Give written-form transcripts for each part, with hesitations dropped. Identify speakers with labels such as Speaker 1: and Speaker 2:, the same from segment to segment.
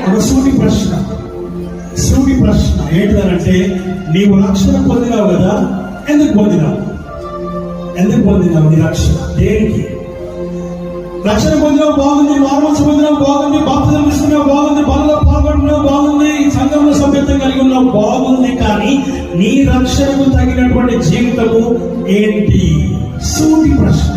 Speaker 1: ఒక సూటి ప్రశ్న ఏంటిదనంటే, నీవు రక్షణ పొందినావు కదా, ఎందుకు పొందినావు నీ రక్షణ? దేనికి రక్షణ పొందినావు? బాగుంది. మానవత్వం పొందినావు? బాగుంది. బాప్తిజం తీసుకున్నావు? బాగుంది. బలలో పాల్గొంటున్నావు? బాగుంది. సంఘంలో సభ్యత్వం కలిగి ఉన్నావు? బాగుంది. కానీ నీ రక్షణకు తగినటువంటి జీవితము ఏంటి? సూటి ప్రశ్న.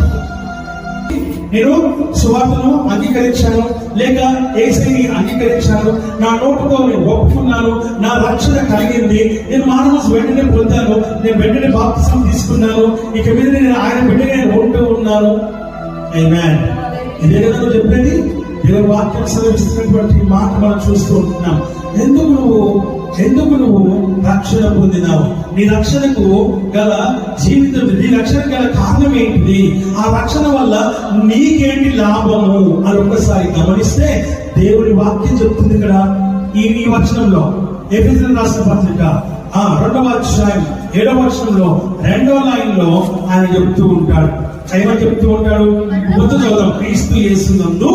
Speaker 1: నేను సువార్తను అంగీకరించాను, లేక యేసుని అంగీకరించాను, నా నోటితో నేను ఒప్పుకున్నాను, నా రక్షణ కలిగింది, నేను మానవత్వం వెంటనే పొందాను, నేను వెంటనే బాప్తిజం తీసుకున్నాను, ఇక మీద నేను ఆయన వెంటనే ఉంటూ ఉన్నాను. ఆమేన్. ఇదే కదా చెప్పేది. దేవుని వాక్యం సెలవిస్తున్నటువంటి మాట మనం చూస్తూ ఉంటున్నాం. ఎందుకు నువ్వు రక్షణ పొందినావు? నీ రక్షణకు గల జీవితం, నీ రక్షణ గల కారణం ఏంటిది? ఆ రక్షణ వల్ల నీకేంటి లాభము అని ఒక్కసారి గమనిస్తే దేవుని వాక్యం చెప్తుంది ఇక్కడ ఈ వచనంలో. ఎఫెసీయులకు రాసిన పత్రిక 2వ అధ్యాయం 7వ వచనంలో 2వ లైన్లో ఆయన చెప్తూ ఉంటాడు. ఏమని చెప్తూ ఉంటాడు? ముందు చదువుదాం. క్రీస్తు యేసునందు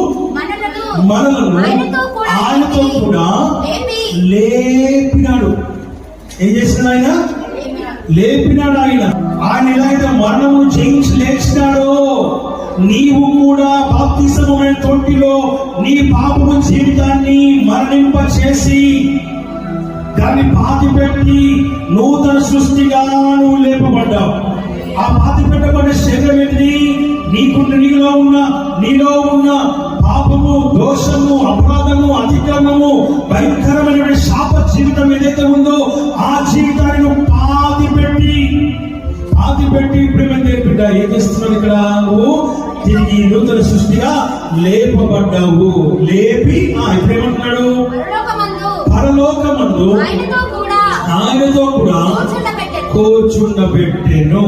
Speaker 1: మనలను ఆయనతో కూడా లేపినాడు. ఏం చేసినాడు ఆయన? లేపినాడు. ఆయన ఎలా అయితే మరణము జయించి లేచినాడో, నీవు కూడా బాప్తిసమైన తొట్టిలో నీ పాపము జీవితాన్ని మరణింప చేసి దాన్ని పాతి పెట్టి నూతన సృష్టిగా నువ్వు లేపబడ్డావు. ఆ పాతి పెట్టబడ్డ శరీరం ఏంటిది? నీలో ఉన్న పాపము, దోషము, అపరాధము, అతిక్రమము, భయంకరమైన శాప జీవితం ఏదైతే ఉందో ఆ జీవితాన్ని నువ్వు పాతి పెట్టి ప్రేమ బిడ్డ ఏం చేస్తున్నావు? ఇక్కడ నువ్వు తిరిగి నూతన సృష్టిగా లేపబడ్డావు. లేపి ఇప్పుడేమంటున్నాడు? పరలోకమందు ఆయనతో కూడా కూర్చుండబెట్టెను.